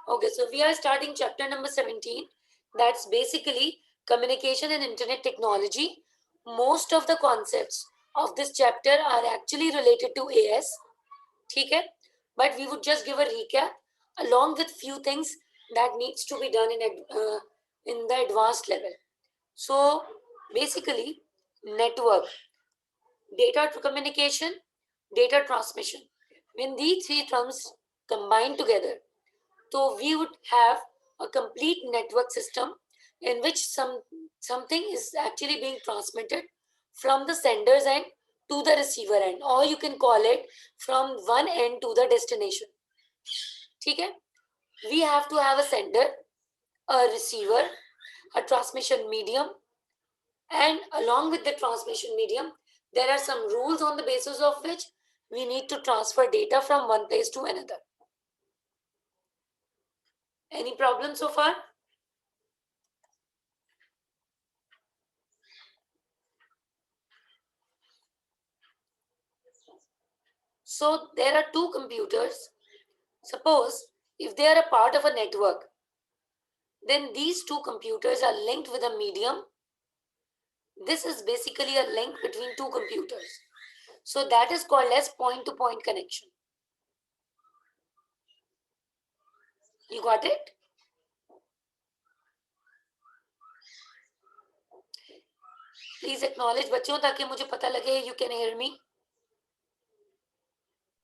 Okay, so we are starting chapter number 17. That's basically communication and internet technology. Most of the concepts of this chapter are actually related to AS. Okay? But we would just give a recap along with few things that needs to be done in the advanced level. So basically, network, data communication, data transmission. When these three terms combine together, so we would have a complete network system in which something is actually being transmitted from the sender's end to the receiver end, or you can call it from one end to the destination. Okay? We have to have a sender, a receiver, a transmission medium, and along with the transmission medium, there are some rules on the basis of which we need to transfer data from one place to another. Any problem so far? So there are two computers. Suppose if they are a part of a network, then these two computers are linked with a medium. This is basically a link between two computers. So that is called as point-to-point connection. You got it? Please acknowledge बच्चों ताकि मुझे पता लगे you can hear me.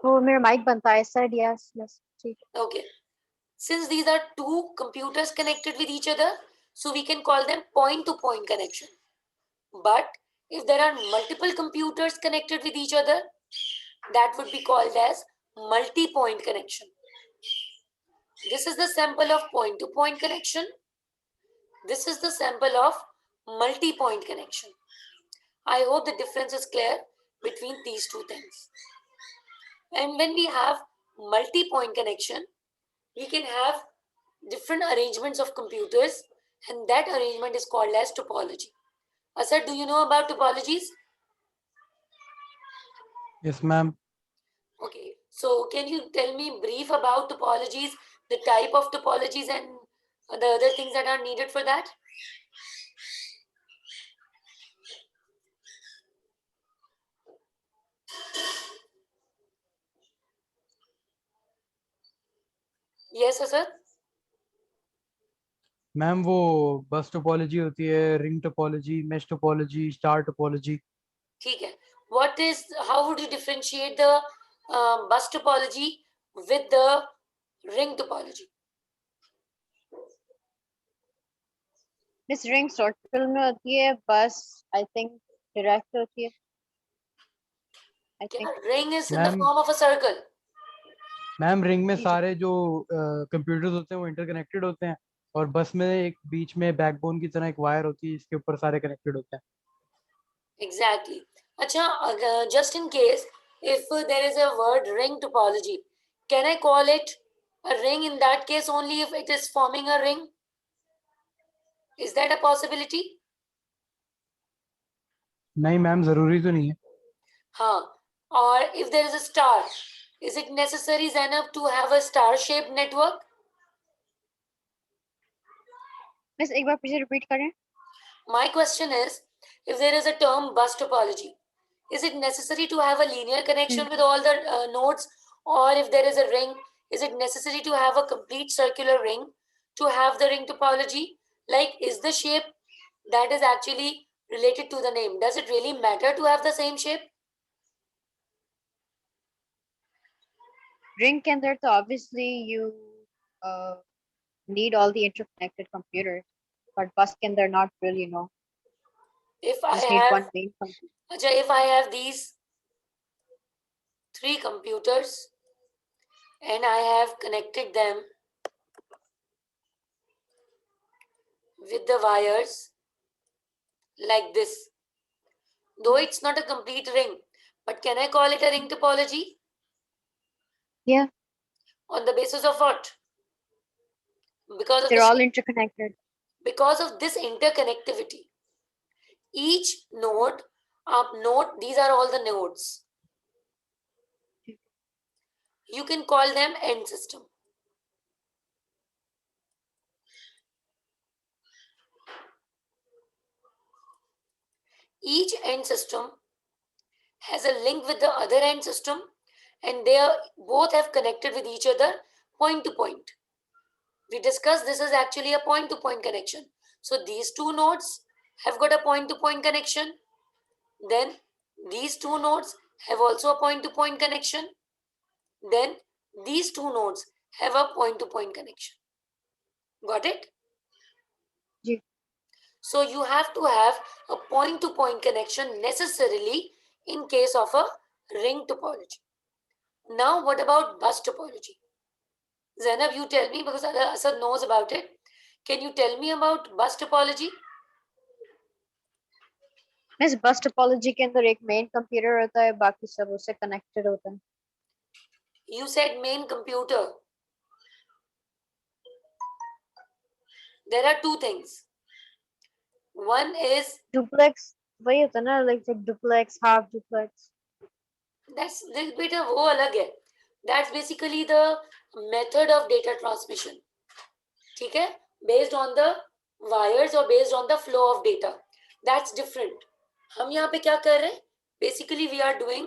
तो मेरा mic बनता है sir. Yes, yes. ठीक. Okay. Since these are two computers connected with each other, so we can call them point-to-point connection. But if there are multiple computers connected with each other, that would be called as multi-point connection. This is the sample of point-to-point connection. This is the sample of multi-point connection. I hope the difference is clear between these two things. And when we have multi-point connection, we can have different arrangements of computers, and that arrangement is called as topology. Asad, do you know about topologies? Yes, ma'am. Okay, so can you tell me brief about topologies, the type of topologies and the other things that are needed for that? Yes, Asad? Ma'am वो बस topology होती है, ring topology, mesh topology, star topology. ठीक है. What is, how would you differentiate the bus topology with the ring topology? This ring circle में होती है. बस I think direct होती है. I think. Ring is in the Ma'am. form of a circle. Ma'am ring में जी, जी. सारे जो computers होते हैं वो इंटरकनेक्टेड होते हैं, और बस में एक बीच में बैकबोन की तरह एक वायर होती है, इसके ऊपर सारे कनेक्टेड होते हैं. Exactly. Acha, just in case, if there is a word ring topology, can I call it a ring in that case only if it is forming a ring? Is that a possibility? नहीं ma'am, जरूरी तो नहीं है. हाँ. Or if there is a star, is it necessary enough to have a star-shaped network? Miss एक बार फिर repeat करें. My question is, if there is a term bus topology, is it necessary to have a linear connection with all the nodes? Or if there is a ring, is it necessary to have a complete circular ring to have the ring topology? Like, is the shape that is actually related to the name, does it really matter to have the same shape? Ring के अंदर तो obviously you need all the interconnected computers, but bus के अंदर not really, no. If You I just need have, one main computer. Acha, if I have these three computers and I have connected them with the wires like this, though it's not a complete ring, but can I call it a ring topology? Yeah. On the basis of what? Because of They're all interconnected. because of this interconnectivity. Each node, these are all the nodes. You can call them end system. each end system has a link with the other end system, and they are both have connected with each other point to point. We discussed this is actually a point to point connection. So these two nodes have got a point to point connection. Then these two nodes have also a point to point connection. Then these two nodes have a point to point connection. Got it? जी. So you have to have a point to point connection necessarily in case of a ring topology. Now what about bus topology? Zainab, you tell me because Asad knows about it. Can you tell me about bus topology? Miss बस topology के अंदर एक main computer होता है, बाकी सब उससे connected होते हैं. You said main computer. There are two things. One is duplex वही होता है ना, like duplex, half duplex. that's this bit of वो अलग है. That's basically the method of data transmission. ठीक है? Based on the wires or based on the flow of data. That's different. हम यहाँ पे क्या कर रहे हैं? Basically we are doing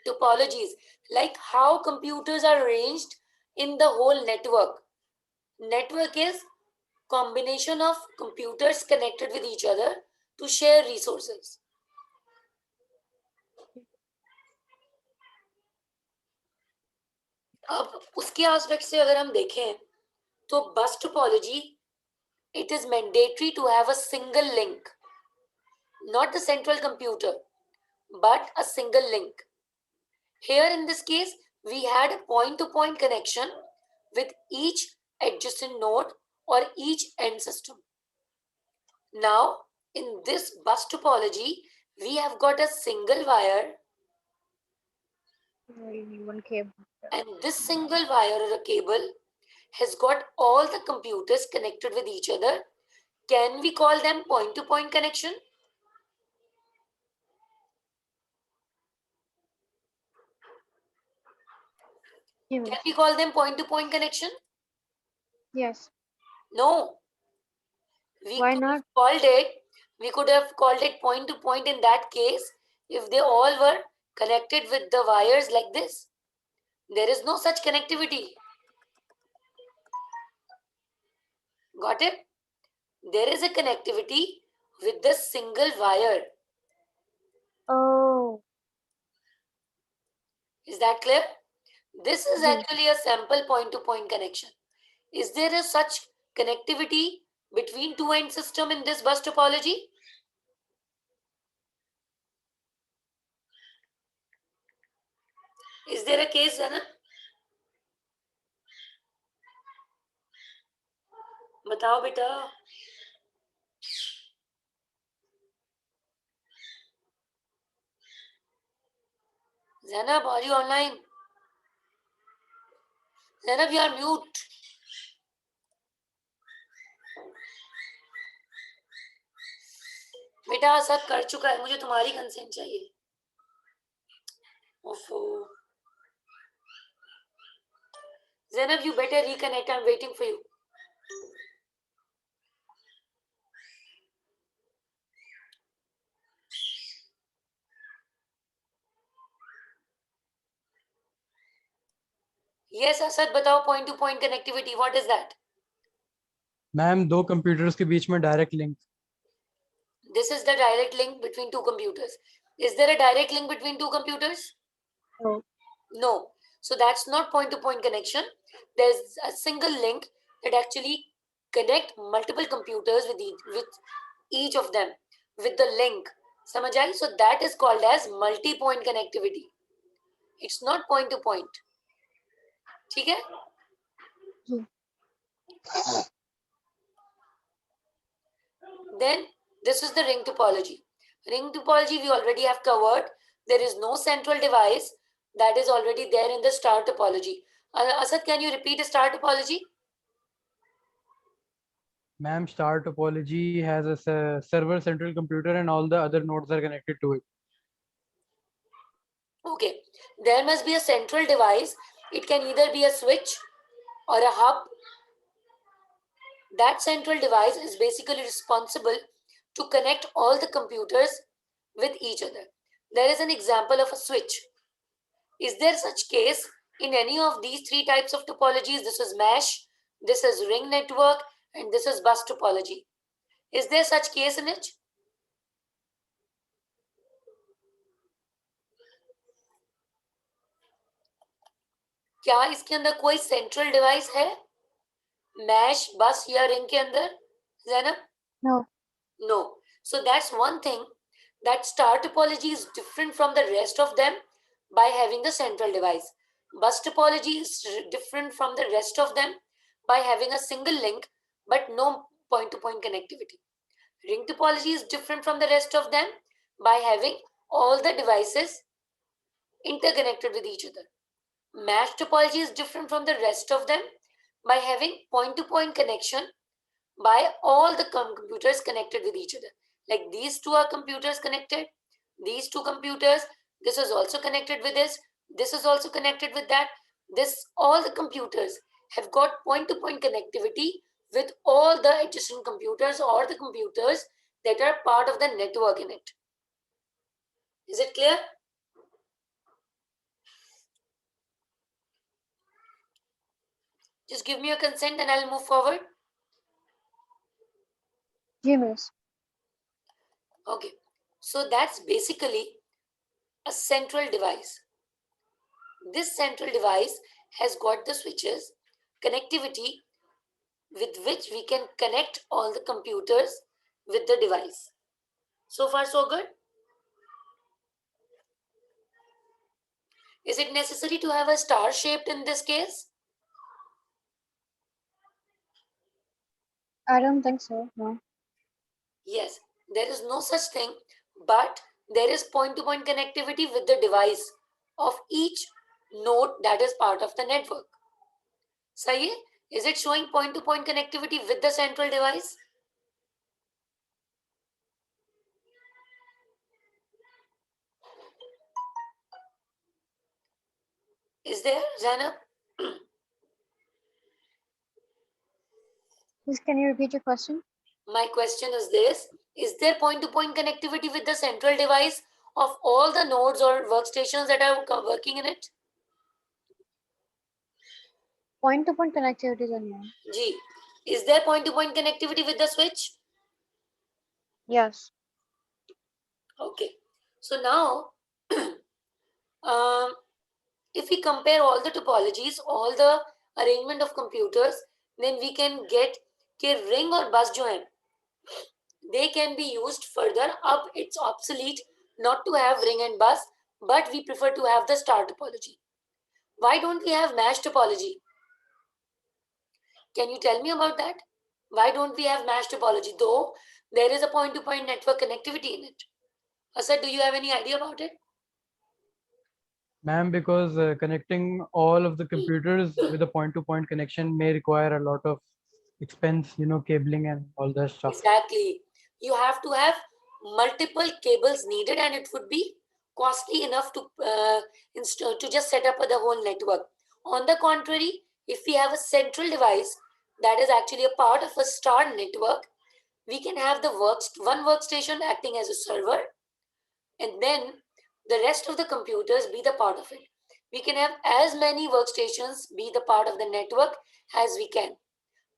topologies, like how computers are arranged in the whole network. Network is combination of computers connected with each other to share resources. अब उसके aspect से अगर हम देखें तो बस topology, it is mandatory to have a single link, not the central computer, but a single link. Here in this case, we had a point-to-point connection with each adjacent node or each end system. Now, in this bus topology, we have got a single wire, one cable. and this single wire or a cable has got all the computers connected with each other. Can we call them point-to-point connection? Yes. Can we call them point-to-point connection? Yes. No. Why not? We could have called it point-to-point in that case if they all were connected with the wires like this. There is no such connectivity. Got it? There is a connectivity with the single wire. Oh. Is that clear? This is Yes. actually a sample point-to-point connection. Is there a such connectivity between two end system in this bus topology? Is there a case, Zana? बताओ बेटा. Zainab, are you online? Zainab, you are mute. बेटा सब कर चुका है, मुझे तुम्हारी consent चाहिए. ओफो. Zainab, you better reconnect. I'm waiting for you. Yes, Asad, बताओ point to point connectivity. What is that? Ma'am दो कंप्यूटर्स के बीच में direct link. This is the direct link between two computers. Is there a direct link between two computers? No. No. So that's not point to point connection. There's a single link that actually connect multiple computers with each of them with the link. समझ आई? So that is called as multi-point connectivity. It's not point to point. ठीक है? Then this is the ring topology. Ring topology we already have covered. There is no central device. That is already there in the star topology. Asad, can you repeat star topology? Ma'am, star topology has a server central computer and all the other nodes are connected to it. Okay, there must be a central device. It can either be a switch or a hub. That central device is basically responsible to connect all the computers with each other. There is an example of a switch. Is there such case in any of these three types of topologies? This is mesh, this is ring network, and this is bus topology. Is there such case in it? क्या इसके अंदर कोई central device है mash बस या ring के अंदर Zainab? No. No. So that's one thing, that star topology is different from the rest of them by having a central device. Bus topology is different from the rest of them by having a single link but no point-to-point connectivity. Ring topology is different from the rest of them by having all the devices interconnected with each other. Mesh topology is different from the rest of them by having point-to-point connection by all the computers connected with each other. Like these two are computers connected, these two computers, this is also connected with this is also connected with that. This, all the computers have got point-to-point connectivity with all the adjacent computers or the computers that are part of the network in it. Is it clear? Just give me your consent and I'll move forward. Ji, miss. Okay, so that's basically a central device. This central device has got the switches, connectivity with which we can connect all the computers with the device. So far, so good? Is it necessary to have a star shaped in this case? I don't think so. No. Yes, there is no such thing, but there is point-to-point connectivity with the device of each node that is part of the network. Sahi hai? Is it showing point-to-point connectivity with the central device? Is there, Zainab? Please, can you repeat your question? My question is this: is there point-to-point connectivity with the central device of all the nodes or workstations that are working in it? Point-to-point connectivity is no. Ji, is there point-to-point connectivity with the switch? Yes. Okay. So now, if we compare all the topologies, all the arrangement of computers, then we can get कि ring और bus जो हैं, they can be used further up. It's obsolete not to have ring and bus, but we prefer to have the star topology. Why don't we have mesh topology? Can you tell me about that? Why don't we have mesh topology? Though there is a point-to-point network connectivity in it. Asad, do you have any idea about it? Ma'am, because connecting all of the computers with a point-to-point connection may require a lot of expense, cabling and all that stuff. Exactly. You have to have multiple cables needed, and it would be costly enough to just set up the whole network. On the contrary, if we have a central device that is actually a part of a star network, we can have the one workstation acting as a server, and then the rest of the computers be the part of it. We can have as many workstations be the part of the network as we can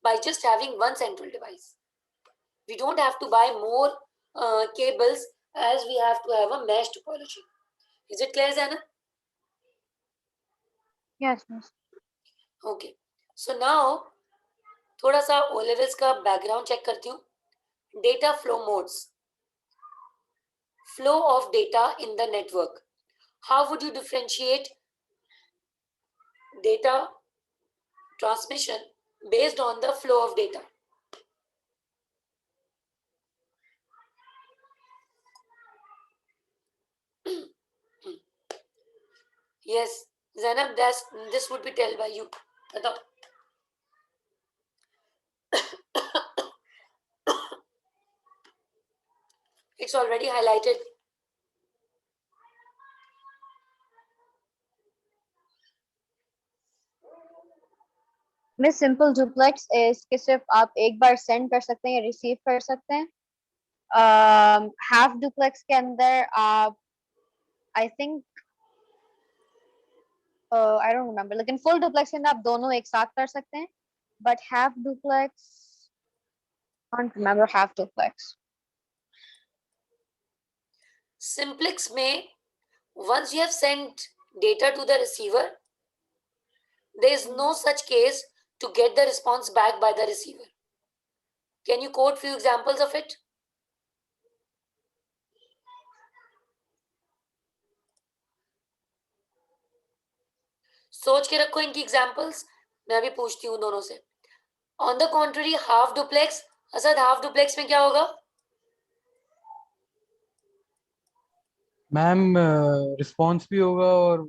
by just having one central device. We don't have to buy more cables as we have to have a mesh topology. Is it clear, Zana? Yes, miss. Okay. So now थोड़ा सा O levels का background check करती हूँ. Data flow modes. Flow of data in the network. How would you differentiate data transmission based on the flow of data? Yes, Zainab, this would be told by you. बताओ. It's already highlighted. Miss simple duplex is कि सिर्फ आप एक बार send कर सकते हैं या receive कर सकते हैं हाफ डुप्लेक्स के अंदर आप I think I don't remember, लेकिन फुल डुप्लेक्स के अंदर आप दोनों एक साथ कर सकते हैं, but half duplex can't remember half duplex. Simplex में once you have sent data to the receiver, there is no such case to get the response back by the receiver. Can you quote few examples of it? सोच के रखो इनकी examples, मैं अभी पूछती हूँ दोनों से. On the contrary half duplex, Asad half duplex में क्या होगा? मैम रिस्पॉन्स भी होगा और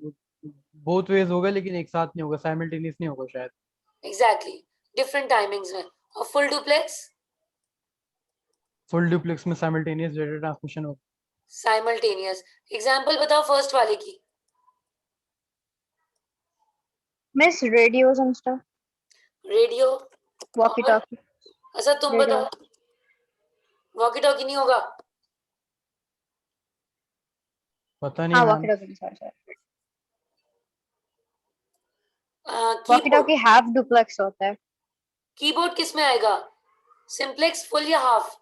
बोथ वेज होगा, लेकिन एक साथ नहीं होगा, साइमल्टेनियस नहीं होगा शायद. एग्जैक्टली, डिफरेंट टाइमिंग्स में. और फुल डुप्लेक्स? फुल डुप्लेक्स में साइमल्टेनियस डेटा ट्रांसमिशन होगा. साइमल्टेनियस. एग्जांपल बताओ फर्स्ट वाले की. Miss radios and stuff, radio. walkie talkie. Asad तुम Radio. बताओ. वॉकी टॉकी नहीं होगा? पता नहीं हाँ, ma'am. walkie talkie, sorry. walkie keyboard. talkie half duplex होता है. कीबोर्ड किस में आएगा? सिंप्लेक्स, फुल या हाफ?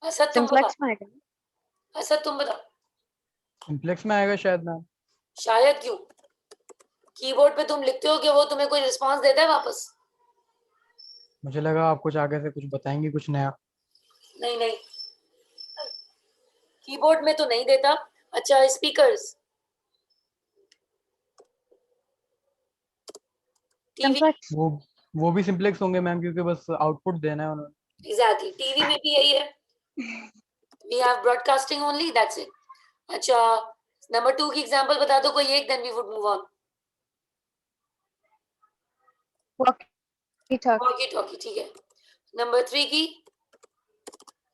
असद तुम बता. Simplex में आएगा. असद तुम बता. सिंप्लेक्स में आएगा शायद मैम. शायद क्यों? कीबोर्ड पे तुम लिखते हो कि वो तुम्हें कोई रिस्पांस देता है वापस? मुझे लगा आप कुछ आगे से कुछ बताएंगे, कुछ नया. नहीं नहीं, कीबोर्ड में तो नहीं देता. अच्छा, स्पीकर्स, टीवी. Simplex. वो भी सिंप्लेक्स होंगे मैम, क्योंकि बस आउटपुट देना है उन्होंने. एग्जैक्टली, टीवी में भी यही है. We have broadcasting only, that's it. अच्छा, नंबर 2 की एग्जांपल बता दो कोई एक, then we would move on. walkie talkie. Walkie talkie, ठीक है. नंबर 3 की,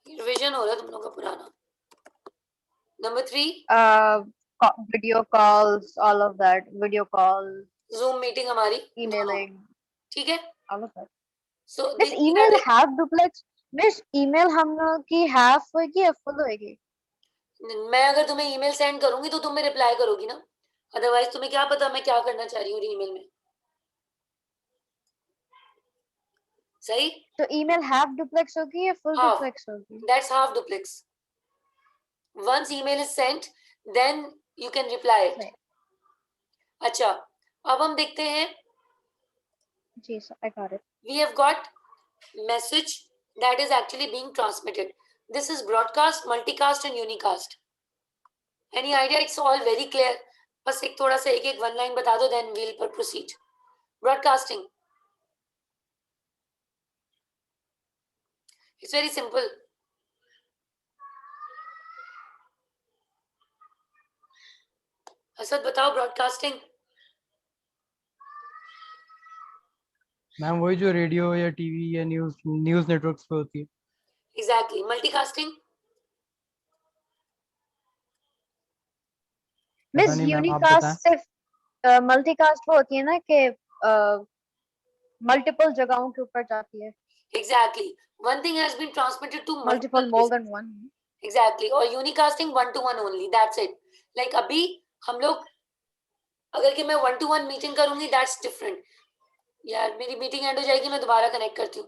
रिवीजन हो रहा है तुम लोग का पुराना. Number 3, Video calls, all of that. Video calls, zoom meeting हमारी. emailing, ठीक है. all of that. So Miss email half duplex. Miss email हम लोग की half होगी या full होगी? मैं अगर तुम्हें ईमेल सेंड करूंगी तो तुम्हें रिप्लाई करोगी ना, अदरवाइज तुम्हें क्या पता मैं क्या करना चाह रही हूँ ईमेल में. सही. तो email half duplex होगी या full Half. duplex होगी? That's half duplex. Once email is sent, then you can reply it. Right. अच्छा, अब हम देखते हैं. जी sir, I got it. We have got message that is actually being transmitted. This is broadcast, multicast and unicast. Any idea? It's all very clear. बस एक थोड़ा सा एक one line बता दो, then we'll proceed. Broadcasting. It's very simple. Asad बताओ broadcasting. Ma'am वही जो रेडियो या टीवी या न्यूज नेटवर्क्स पे होती है. एग्जैक्टली. मल्टीकास्टिंग. Miss नहीं मैम, आप unicast सिर्फ multicast वो होती है ना कि multiple जगहों के ऊपर जाती है. Exactly. One thing has been transmitted to Multiple multiple more places. than one. Exactly. और unicasting 1 to 1 only. That's it. Like अभी हम लोग अगर कि मैं 1 to 1 मीटिंग करूंगी, that's different. यार मेरी मीटिंग एंड हो जाएगी, मैं दोबारा कनेक्ट करती हूँ.